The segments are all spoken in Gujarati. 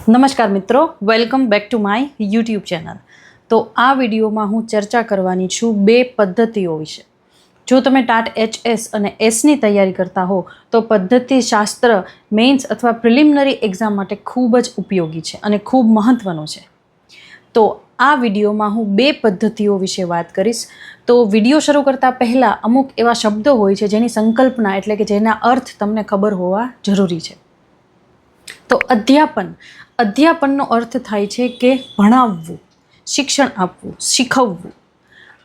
નમસ્કાર મિત્રો, welcome back to my YouTube channel. તો આ વિડીયોમાં હું ચર્ચા કરવાની છું બે પદ્ધતિઓ વિશે. જો તમે ટાટ HS અને Sની તૈયારી કરતા હો તો પદ્ધતિશાસ્ત્ર મેઇન્સ અથવા પ્રિલિમિનરી એક્ઝામ માટે ખૂબ જ ઉપયોગી છે અને ખૂબ મહત્ત્વનું છે. તો આ વિડીયોમાં હું બે પદ્ધતિઓ વિશે વાત કરીશ. તો વિડીયો શરૂ કરતાં પહેલાં અમુક એવા શબ્દો હોય છે જેની સંકલ્પના એટલે કે જેના અર્થ તમને ખબર હોવા જરૂરી છે. તો અધ્યાપનનો અર્થ થાય છે કે ભણાવવું, શિક્ષણ આપવું, શીખવવું.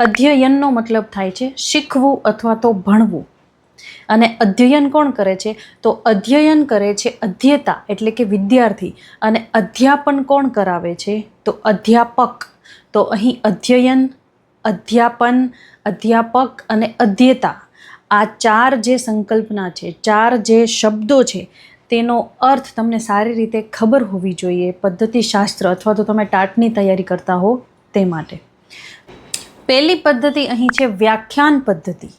અધ્યયનનો મતલબ થાય છે શીખવું અથવા તો ભણવું. અને અધ્યયન કોણ કરે છે? તો અધ્યયન કરે છે અધ્યેતા એટલે કે વિદ્યાર્થી. અને અધ્યાપન કોણ કરાવે છે? તો અધ્યાપક. તો અહીં અધ્યયન, અધ્યાપન, અધ્યાપક અને અધ્યેતા આ ચાર જે સંકલ્પના છે, ચાર જે શબ્દો છે, તેનો અર્થ તમને સારી રીતે ખબર હોવી જોઈએ પદ્ધતિશાસ્ત્ર અથવા તો તમે ટાટની તૈયારી કરતા હો તે માટે. પહેલી પદ્ધતિ અહીં છે વ્યાખ્યાન પદ્ધતિ,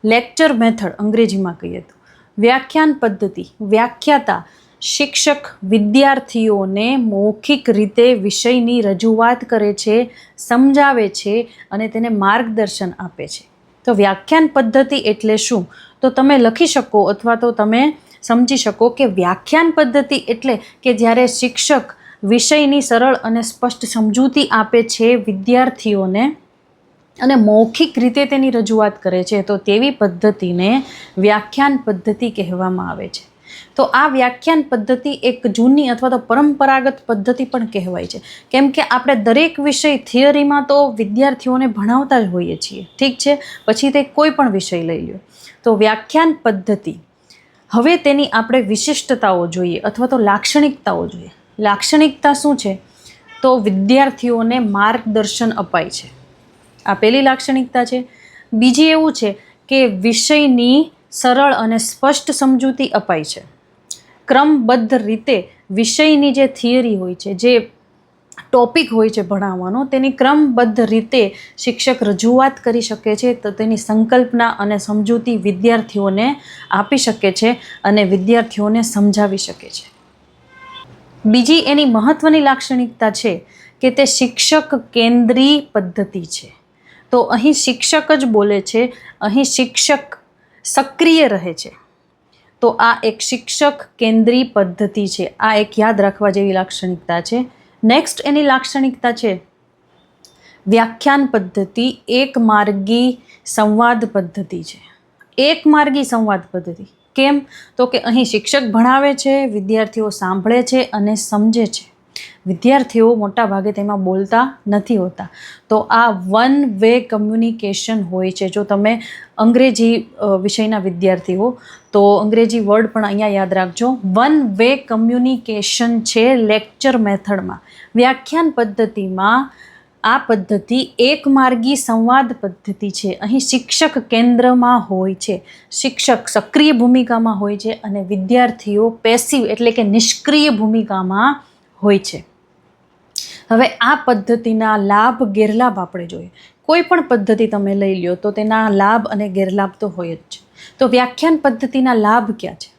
લેક્ચર મેથડ અંગ્રેજીમાં કહીએ તો. વ્યાખ્યાન પદ્ધતિ, વ્યાખ્યાતા શિક્ષક વિદ્યાર્થીઓને મૌખિક રીતે વિષયની રજૂઆત કરે છે, સમજાવે છે અને તેને માર્ગદર્શન આપે છે. તો વ્યાખ્યાન પદ્ધતિ એટલે શું? તો તમે લખી શકો અથવા તો તમે સમજી શકો કે વ્યાખ્યાન પદ્ધતિ એટલે કે જ્યારે શિક્ષક વિષયની સરળ અને સ્પષ્ટ સમજૂતી આપે છે વિદ્યાર્થીઓને અને મૌખિક રીતે તેની રજૂઆત કરે છે, તો તેવી પદ્ધતિને વ્યાખ્યાન પદ્ધતિ કહેવામાં આવે છે. તો આ વ્યાખ્યાન પદ્ધતિ એક જૂની અથવા તો પરંપરાગત પદ્ધતિ પણ કહેવાય છે, કેમ કે આપણે દરેક વિષય થિયરીમાં તો વિદ્યાર્થીઓને ભણાવતા જ હોઈએ છીએ, ઠીક છે, પછી તે કોઈ પણ વિષય લઈ લો. તો વ્યાખ્યાન પદ્ધતિ, હવે તેની આપણે વિશિષ્ટતાઓ જોઈએ અથવા તો લાક્ષણિકતાઓ જોઈએ. લાક્ષણિકતા શું છે? તો વિદ્યાર્થીઓને માર્ગદર્શન અપાય છે, આ પહેલી લાક્ષણિકતા છે. બીજી એવું છે કે વિષયની સરળ અને સ્પષ્ટ સમજૂતી અપાય છે. ક્રમબદ્ધ રીતે વિષયની જે થિયરી હોય છે, જે ટોપિક હોય છે ભણાવવાનો, તેની ક્રમબદ્ધ રીતે શિક્ષક રજૂઆત કરી શકે છે, તો તેની સંકલ્પના અને સમજૂતી વિદ્યાર્થીઓને આપી શકે છે અને વિદ્યાર્થીઓને સમજાવી શકે છે. બીજી એની મહત્ત્વની લાક્ષણિકતા છે કે તે શિક્ષક કેન્દ્રી પદ્ધતિ છે. તો અહીં શિક્ષક જ બોલે છે, અહીં શિક્ષક સક્રિય રહે છે. તો આ એક શિક્ષક કેન્દ્રી પદ્ધતિ છે. આ એક યાદ રાખવા જેવી લાક્ષણિકતા છે. નેક્સ્ટ એની લાક્ષણિકતા છે વ્યાખ્યાન પદ્ધતિ એક માર્ગી સંવાદ પદ્ધતિ છે. એક માર્ગી સંવાદ પદ્ધતિ કેમ? તો કે અહીં શિક્ષક ભણાવે છે, વિદ્યાર્થીઓ સાંભળે છે અને સમજે છે. વિદ્યાર્થીઓ મોટા ભાગે તેમાં બોલતા નથી હોતા. તો આ વન વે કમ્યુનિકેશન હોય છે. જો તમે અંગ્રેજી વિષયના વિદ્યાર્થી હો તો અંગ્રેજી વર્ડ પણ અહીંયા યાદ રાખજો. વન વે કમ્યુનિકેશન છે લેક્ચર મેથડમાં. વ્યાખ્યાન પદ્ધતિમાં આ પદ્ધતિ એક માર્ગી સંવાદ પદ્ધતિ છે. અહીં શિક્ષક કેન્દ્રમાં હોય છે, શિક્ષક સક્રિય ભૂમિકામાં હોય છે અને વિદ્યાર્થીઓ પેસિવ એટલે કે નિષ્ક્રિય ભૂમિકામાં હોય છે. હવે આ પદ્ધતિના લાભ ગેરલાભ આપણે જોઈએ. કોઈ પણ પદ્ધતિ તમે લઈ લો તો તેના લાભ અને ગેરલાભ તો હોય જ છે. તો વ્યાખ્યાન પદ્ધતિના લાભ ક્યાં છે?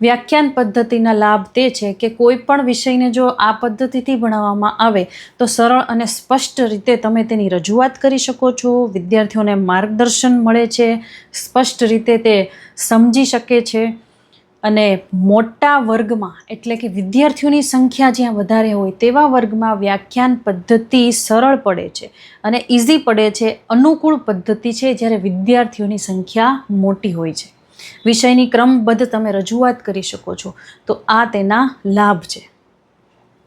વ્યાખ્યાન પદ્ધતિના લાભ તે છે કે કોઈ પણ વિષયને જો આ પદ્ધતિથી ભણાવવામાં આવે તો સરળ અને સ્પષ્ટ રીતે તમે તેની રજૂઆત કરી શકો છો, વિદ્યાર્થીઓને માર્ગદર્શન મળે છે, સ્પષ્ટ રીતે તે સમજી શકે છે અને મોટા વર્ગમાં એટલે કે વિદ્યાર્થીઓની સંખ્યા જ્યાં વધારે હોય તેવા વર્ગમાં વ્યાખ્યાન પદ્ધતિ સરળ પડે છે અને ઇઝી પડે છે, અનુકૂળ પદ્ધતિ છે જ્યારે વિદ્યાર્થીઓની સંખ્યા મોટી હોય છે. વિષયની ક્રમબદ્ધ તમે રજૂઆત કરી શકો છો. તો આ તેના લાભ છે.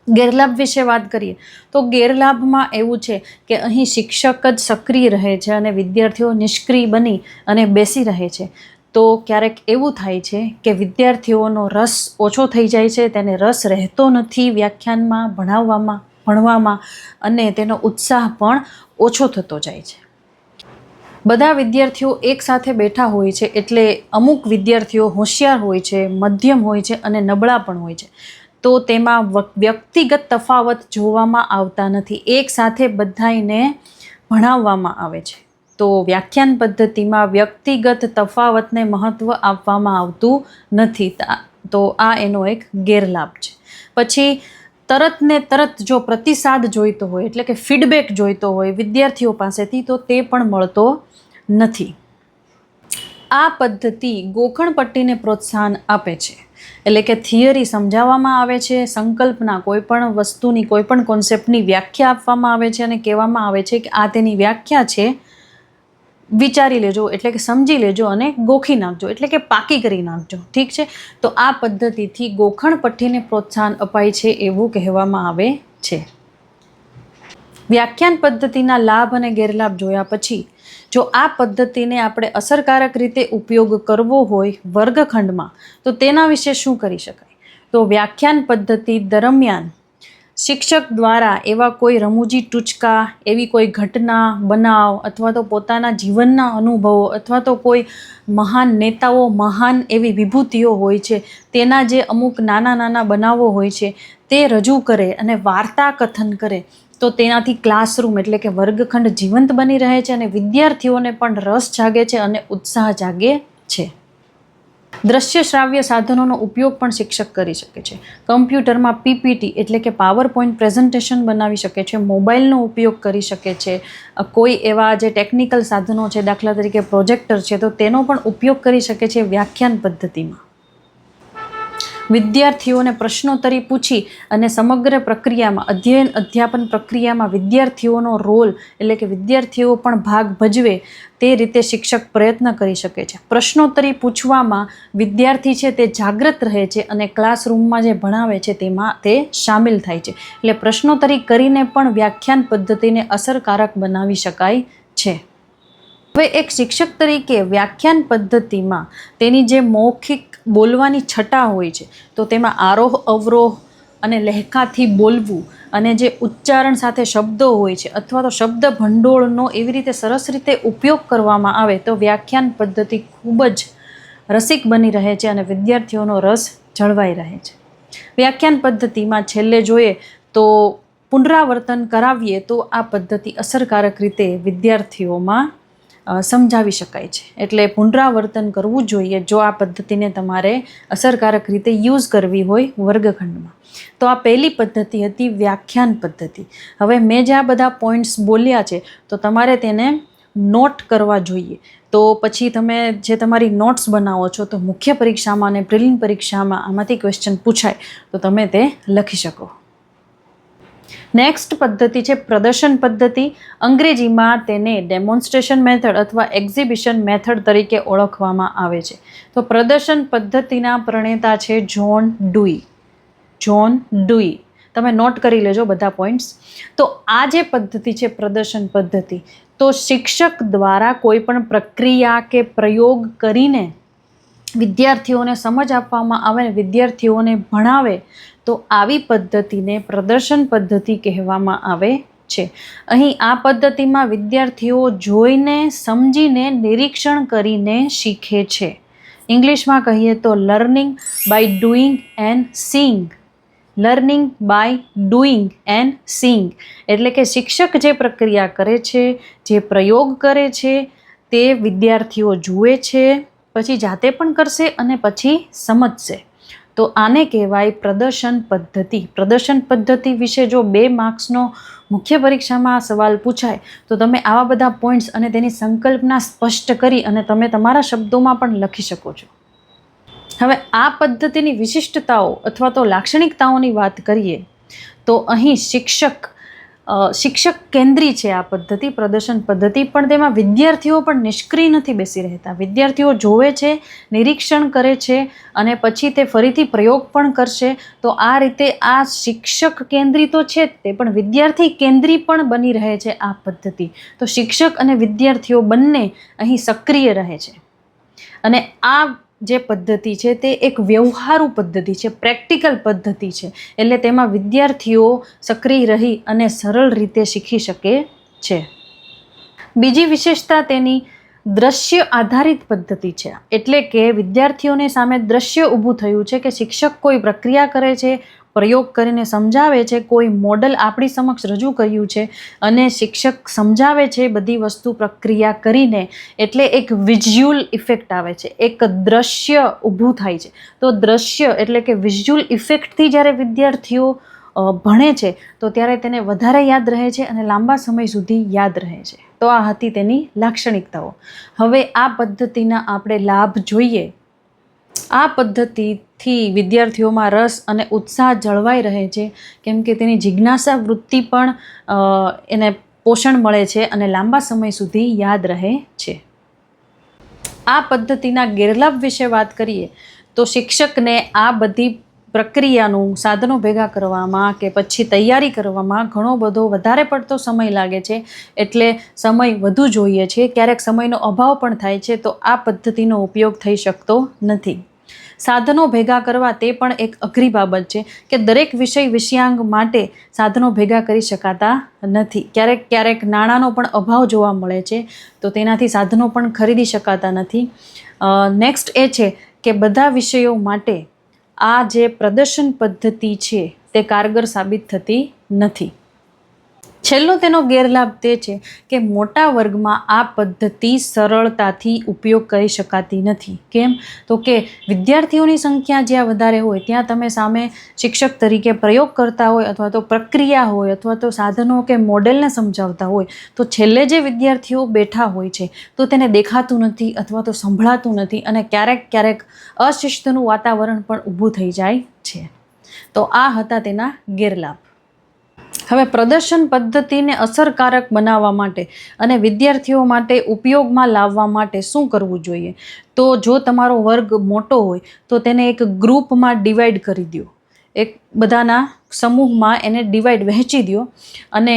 ગેરલાભ વિશે વાત કરીએ તો ગેરલાભમાં એવું છે કે અહીં શિક્ષક જ સક્રિય રહે છે અને વિદ્યાર્થીઓ નિષ્ક્રિય બની અને બેસી રહે છે. તો ક્યારેક એવું થાય છે કે વિદ્યાર્થીઓનો રસ ઓછો થઈ જાય છે, તેને રસ રહેતો નથી વ્યાખ્યાનમાં, ભણવામાં અને તેનો ઉત્સાહ પણ ઓછો થતો જાય છે. બધા વિદ્યાર્થીઓ એકસાથે બેઠા હોય છે એટલે અમુક વિદ્યાર્થીઓ હોશિયાર હોય છે, મધ્યમ હોય છે અને નબળા પણ હોય છે. તો તેમાં વ્યક્તિગત તફાવત જોવામાં આવતા નથી, એકસાથે બધાને ભણાવવામાં આવે છે. તો વ્યાખ્યાન પદ્ધતિમાં વ્યક્તિગત તફાવતને મહત્ત્વ આપવામાં આવતું નથી. તો આ એનો એક ગેરલાભ છે. પછી તરત ને તરત જો પ્રતિસાદ જોઈતો હોય એટલે કે ફીડબેક જોઈતો હોય વિદ્યાર્થીઓ પાસેથી તો તે પણ મળતો નથી. આ પદ્ધતિ ગોખણપટ્ટીને પ્રોત્સાહન આપે છે. એટલે કે થિયરી સમજાવવામાં આવે છે, સંકલ્પના કોઈ પણ વસ્તુની કોઈ પણ કોન્સેપ્ટની વ્યાખ્યા આપવામાં આવે છે અને કહેવામાં આવે છે કે આ તેની વ્યાખ્યા છે, વિચારી લેજો એટલે કે સમજી લેજો અને ગોખી નાખજો એટલે કે પાકી કરી નાખજો. ઠીક છે, તો આ પદ્ધતિથી ગોખણપટ્ટીને પ્રોત્સાહન અપાય છે એવું કહેવામાં આવે છે. વ્યાખ્યાન પદ્ધતિના લાભ અને ગેરલાભ જોયા પછી જો આ પદ્ધતિને આપણે અસરકારક રીતે ઉપયોગ કરવો હોય વર્ગખંડમાં તો તેના વિશે શું કરી શકાય? તો વ્યાખ્યાન પદ્ધતિ દરમિયાન શિક્ષક દ્વારા એવા કોઈ રમૂજી ટૂચકા, એવી કોઈ ઘટના, બનાવ અથવા તો પોતાના જીવનના અનુભવો અથવા તો કોઈ મહાન નેતાઓ, મહાન એવી વિભૂતિઓ હોય છે તેના જે અમુક નાના નાના બનાવો હોય છે તે રજૂ કરે અને વાર્તા કથન કરે તો તેનાથી ક્લાસરૂમ એટલે કે વર્ગખંડ જીવંત બની રહે છે અને વિદ્યાર્થીઓને પણ રસ જાગે છે અને ઉત્સાહ જાગે છે. દ્રશ્ય શ્રાવ્ય સાધનોનો ઉપયોગ પણ શિક્ષક કરી શકે છે. કમ્પ્યુટરમાં પીપીટી એટલે કે પાવર પોઈન્ટ પ્રેઝન્ટેશન બનાવી શકે છે, મોબાઈલનો ઉપયોગ કરી શકે છે, કોઈ એવા જે ટેકનિકલ સાધનો છે દાખલા તરીકે પ્રોજેક્ટર છે તો તેનો પણ ઉપયોગ કરી શકે છે વ્યાખ્યાન પદ્ધતિમાં. વિદ્યાર્થીઓને પ્રશ્નોત્તરી પૂછી અને સમગ્ર પ્રક્રિયામાં અધ્યયન અધ્યાપન પ્રક્રિયામાં વિદ્યાર્થીઓનો રોલ એટલે કે વિદ્યાર્થીઓ પણ ભાગ ભજવે તે રીતે શિક્ષક પ્રયત્ન કરી શકે છે. પ્રશ્નોત્તરી પૂછવામાં વિદ્યાર્થી છે તે જાગૃત રહે છે અને ક્લાસરૂમમાં જે ભણાવે છે તેમાં તે સામેલ થાય છે. એટલે પ્રશ્નોત્તરી કરીને પણ વ્યાખ્યાન પદ્ધતિને અસરકારક બનાવી શકાય છે. હવે એક શિક્ષક તરીકે વ્યાખ્યાન પદ્ધતિમાં તેની જે મૌખિક બોલવાની છટા હોય છે તો તેમાં આરોહ અવરોહ અને લહેકાથી બોલવું અને જે ઉચ્ચારણ સાથે શબ્દો હોય છે અથવા તો શબ્દ ભંડોળનો એવી રીતે સરસ રીતે ઉપયોગ કરવામાં આવે તો વ્યાખ્યાન પદ્ધતિ ખૂબ જ રસિક બની રહે છે અને વિદ્યાર્થીઓનો રસ જળવાઈ રહે છે. વ્યાખ્યાન પદ્ધતિમાં છેલ્લે જોઈએ તો પુનરાવર્તન કરાવીએ તો આ પદ્ધતિ અસરકારક રીતે વિદ્યાર્થીઓમાં સમજાવી શકાય છે. એટલે પુનરાવર્તન કરવું જોઈએ જો આ પદ્ધતિને તમારે અસરકારક રીતે યુઝ કરવી હોય વર્ગખંડમાં. તો આ પહેલી પદ્ધતિ હતી વ્યાખ્યાન પદ્ધતિ. હવે મેં જે આ બધા પોઈન્ટ્સ બોલ્યા છે તો તમારે તેને નોટ કરવા જોઈએ. તો પછી તમે જે તમારી નોટ્સ બનાવો છો તો મુખ્ય પરીક્ષામાં અને પ્રિલિમ પરીક્ષામાં આમાંથી ક્વેશ્ચન પૂછાય તો તમે તે લખી શકો. નેક્સ્ટ પદ્ધતિ છે પ્રદર્શન પદ્ધતિ. અંગ્રેજીમાં તેને ડેમોન્સ્ટ્રેશન મેથડ અથવા એક્ઝિબિશન મેથડ તરીકે ઓળખવામાં આવે છે. તો પ્રદર્શન પદ્ધતિના પ્રણેતા છે જ્હોન ડુઈ. જ્હોન ડુઈ તમે નોટ કરી લેજો બધા પોઈન્ટ્સ. તો આ જે પદ્ધતિ છે પ્રદર્શન પદ્ધતિ તો શિક્ષક દ્વારા કોઈ પણ પ્રક્રિયા કે પ્રયોગ કરીને વિદ્યાર્થીઓને સમજ આપવામાં આવે ને વિદ્યાર્થીઓને ભણાવે તો આવી પદ્ધતિને પ્રદર્શન પદ્ધતિ કહેવામાં આવે છે. અહીં આ પદ્ધતિમાં વિદ્યાર્થીઓ જોઈને સમજીને નિરીક્ષણ કરીને શીખે છે. ઇંગ્લિશમાં કહીએ તો learning by doing and seeing. Learning by doing and seeing એટલે કે શિક્ષક જે પ્રક્રિયા કરે છે, જે પ્રયોગ કરે છે તે વિદ્યાર્થીઓ જુએ છે, પછી જાતે પણ કરશે અને પછી સમજશે. તો આને કહેવાય પ્રદર્શન પદ્ધતિ. પ્રદર્શન પદ્ધતિ વિશે જો 2 માર્ક્સનો મુખ્ય પરીક્ષામાં સવાલ પૂછાય તો તમે આવા બધા પોઈન્ટ્સ અને તેની સંકલ્પના સ્પષ્ટ કરી અને તમે તમારા શબ્દોમાં પણ લખી શકો છો. હવે આ પદ્ધતિની વિશિષ્ટતાઓ અથવા તો લાક્ષણિકતાઓની વાત કરીએ તો અહીં શિક્ષક કેન્દ્રી છે આ પદ્ધતિ પ્રદર્શન પદ્ધતિ. પણ તેમાં વિદ્યાર્થીઓ પણ નિષ્ક્રિય નથી બેસી રહેતા. વિદ્યાર્થીઓ જોવે છે, નિરીક્ષણ કરે છે અને પછી તે ફરીથી પ્રયોગ પણ કરશે. તો આ રીતે આ શિક્ષક કેન્દ્રી તો છે તે પણ વિદ્યાર્થી કેન્દ્રી પણ બની રહે છે આ પદ્ધતિ. તો શિક્ષક અને વિદ્યાર્થીઓ બંને અહીં સક્રિય રહે છે અને આ જે પદ્ધતિ છે તે એક વ્યવહારુ પદ્ધતિ છે, પ્રેક્ટિકલ પદ્ધતિ છે. એટલે તેમાં વિદ્યાર્થીઓ સક્રિય રહી અને સરળ રીતે શીખી શકે છે. બીજી વિશેષતા તેની દ્રશ્ય આધારિત પદ્ધતિ છે. એટલે કે વિદ્યાર્થીઓની સામે દ્રશ્ય ઊભું થયું છે કે શિક્ષક કોઈ પ્રક્રિયા કરે છે, પ્રયોગ કરીને સમજાવે છે, કોઈ મોડલ આપણી સમક્ષ રજૂ કર્યું છે અને શિક્ષક સમજાવે છે બધી વસ્તુ પ્રક્રિયા કરીને. એટલે એક વિઝ્યુઅલ ઇફેક્ટ આવે છે, એક દ્રશ્ય ઊભું થાય છે. તો દ્રશ્ય એટલે કે વિઝ્યુઅલ ઇફેક્ટથી જ્યારે વિદ્યાર્થીઓ ભણે છે તો ત્યારે તેને વધારે યાદ રહે છે અને લાંબા સમય સુધી યાદ રહે છે. તો આ હતી તેની લાક્ષણિકતાઓ. હવે આ પદ્ધતિના આપણે લાભ જોઈએ. આ પદ્ધતિથી વિદ્યાર્થીઓમાં રસ અને ઉત્સાહ જળવાઈ રહે છે, કેમ કે તેની જિજ્ઞાસા વૃત્તિ પણ એને પોષણ મળે છે અને લાંબા સમય સુધી યાદ રહે છે. આ પદ્ધતિના ગેરલાભ વિશે વાત કરીએ તો શિક્ષકને આ બધી પ્રક્રિયાનું સાધનો ભેગા કરવામાં કે પછી તૈયારી કરવામાં ઘણો બધો વધારે પડતો સમય લાગે છે, એટલે સમય વધુ જોઈએ છે. ક્યારેક સમયનો અભાવ પણ થાય છે, તો આ પદ્ધતિનો ઉપયોગ થઈ શકતો નથી. સાધનો ભેગા કરવા તે પણ એક અઘરી બાબત છે કે દરેક વિષયાંગ માટે સાધનો ભેગા કરી શકાતા નથી. ક્યારેક નાણાંનો પણ અભાવ જોવા મળે છે, તો તેનાથી સાધનો પણ ખરીદી શકાતા નથી. નેક્સ્ટ એ છે કે બધા વિષયો માટે આ જે પ્રદર્શન પદ્ધતિ છે તે કારગર સાબિત થતી નથી. છેલ્લો તેનો ગેરલાભ તે છે કે મોટા વર્ગમાં આ પદ્ધતિ સરળતાથી ઉપયોગ કરી શકાતી નથી. કેમ? તો કે વિદ્યાર્થીઓની સંખ્યા જ્યાં વધારે હોય ત્યાં તમે સામે શિક્ષક તરીકે પ્રયોગ કરતા હોય અથવા તો પ્રક્રિયા હોય અથવા તો સાધનો કે મોડેલને સમજાવતા હોય, તો છેલ્લે જે વિદ્યાર્થીઓ બેઠા હોય છે તો તેને દેખાતું નથી અથવા તો સંભળાતું નથી અને ક્યારેક અશિસ્તનું વાતાવરણ પણ ઊભું થઈ જાય છે. તો આ હતા તેના ગેરલાભ. હવે પ્રદર્શન પદ્ધતિને અસરકારક બનાવવા માટે અને વિદ્યાર્થીઓ માટે ઉપયોગમાં લાવવા માટે શું કરવું જોઈએ? તો જો તમારો વર્ગ મોટો હોય તો તેને એક ગ્રુપમાં ડિવાઈડ કરી દો, એક બધાના સમૂહમાં એને વહેંચી દો અને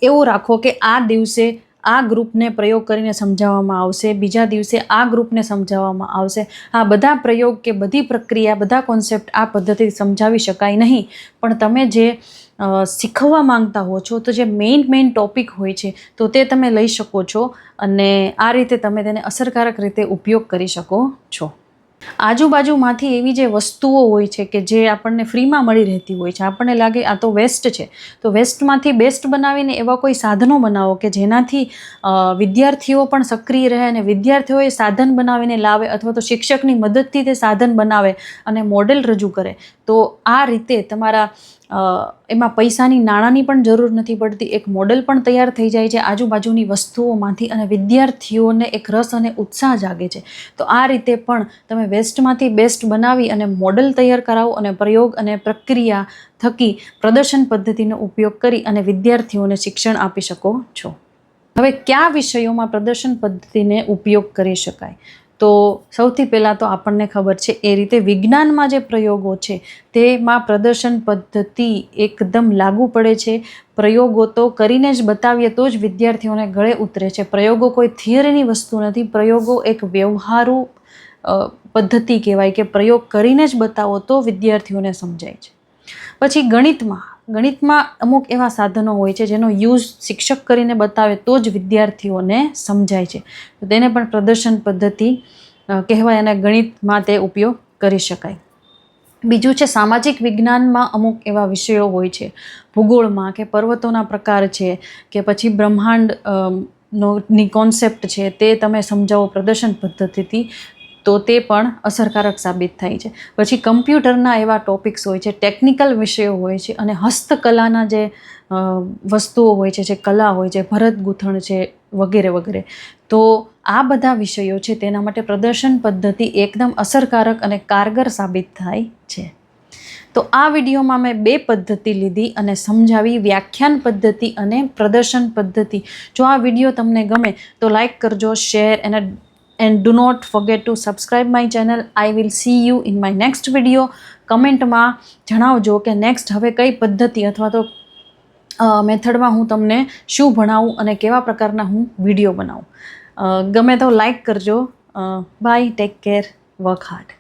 એવું રાખો કે આ દિવસે આ ગ્રુપને પ્રયોગ કરીને સમજાવવામાં આવશે, બીજા દિવસે આ ગ્રુપને સમજાવવામાં આવશે. આ બધા પ્રયોગ કે બધી પ્રક્રિયા, બધા કોન્સેપ્ટ આ પદ્ધતિ સમજાવી શકાય નહીં, પણ તમે જે શીખવવા માંગતા હો છો તો જે મેઇન ટોપિક હોય છે તો તે તમે લઈ શકો છો અને આ રીતે તમે તેને અસરકારક રીતે ઉપયોગ કરી શકો છો. આજુબાજુમાંથી એવી જે વસ્તુઓ હોય છે કે જે આપણને ફ્રીમાં મળી રહેતી હોય છે, આપણને લાગે આ તો વેસ્ટ છે, તો વેસ્ટમાંથી બેસ્ટ બનાવીને એવા કોઈ સાધનો બનાવો કે જેનાથી વિદ્યાર્થીઓ પણ સક્રિય રહે અને વિદ્યાર્થીઓ એ સાધન બનાવીને લાવે અથવા તો શિક્ષકની મદદથી તે સાધન બનાવે અને મોડેલ રજૂ કરે. તો આ રીતે તમારા એમાં પૈસાની, નાણાંની પણ જરૂર નથી પડતી. એક મોડેલ પણ તૈયાર થઈ જાય છે આજુબાજુની વસ્તુઓમાંથી અને વિદ્યાર્થીઓને એક રસ અને ઉત્સાહ જાગે છે. તો આ રીતે પણ તમે વેસ્ટમાંથી બેસ્ટ બનાવી અને મોડેલ તૈયાર કરાવો અને પ્રયોગ અને પ્રક્રિયા થકી પ્રદર્શન પદ્ધતિનો ઉપયોગ કરી અને વિદ્યાર્થીઓને શિક્ષણ આપી શકો છો. હવે કયા વિષયોમાં પ્રદર્શન પદ્ધતિને ઉપયોગ કરી શકાય? તો સૌથી પહેલાં તો આપણને ખબર છે એ રીતે વિજ્ઞાનમાં જે પ્રયોગો છે તેમાં પ્રદર્શન પદ્ધતિ એકદમ લાગુ પડે છે. પ્રયોગો તો કરીને જ બતાવીએ તો જ વિદ્યાર્થીઓને ગળે ઉતરે છે. પ્રયોગો કોઈ થિયરીની વસ્તુ નથી. પ્રયોગો એક વ્યવહારુ પદ્ધતિ કહેવાય કે પ્રયોગ કરીને જ બતાવો તો વિદ્યાર્થીઓને સમજાય છે. પછી ગણિતમાં અમુક એવા સાધનો હોય છે જેનો યુઝ શિક્ષક કરીને બતાવે તો જ વિદ્યાર્થીઓને સમજાય છે. તો તેને પણ પ્રદર્શન પદ્ધતિ કહેવાય અને ગણિતમાં તે ઉપયોગ કરી શકાય. બીજું છે સામાજિક વિજ્ઞાનમાં અમુક એવા વિષયો હોય છે, ભૂગોળમાં કે પર્વતોના પ્રકાર છે કે પછી બ્રહ્માંડ ની કોન્સેપ્ટ છે, તે તમે સમજાવો પ્રદર્શન પદ્ધતિથી તો તે પણ અસરકારક સાબિત થાય છે. પછી કમ્પ્યુટરના એવા ટોપિક્સ હોય છે, ટેકનિકલ વિષયો હોય છે અને હસ્તકલાના જે વસ્તુઓ હોય છે, જે કલા હોય છે, ભરત ગૂંથણ છે વગેરે. તો આ બધા વિષયો છે તેના માટે પ્રદર્શન પદ્ધતિ એકદમ અસરકારક અને કારગર સાબિત થાય છે. તો આ વિડીયોમાં મેં 2 પદ્ધતિ લીધી અને સમજાવી, વ્યાખ્યાન પદ્ધતિ અને પ્રદર્શન પદ્ધતિ. જો આ વિડીયો તમને ગમે તો લાઈક કરજો, share and do not forget to subscribe my channel. I will see you in my next video. કમેન્ટમાં જણાવજો કે નેક્સ્ટ હવે કઈ પદ્ધતિ અથવા તો મેથડમાં હું તમને શું ભણાવું અને કેવા પ્રકારના હું વિડીયો બનાવું. ગમે તો લાઈક કરજો. Bye, take care, work hard.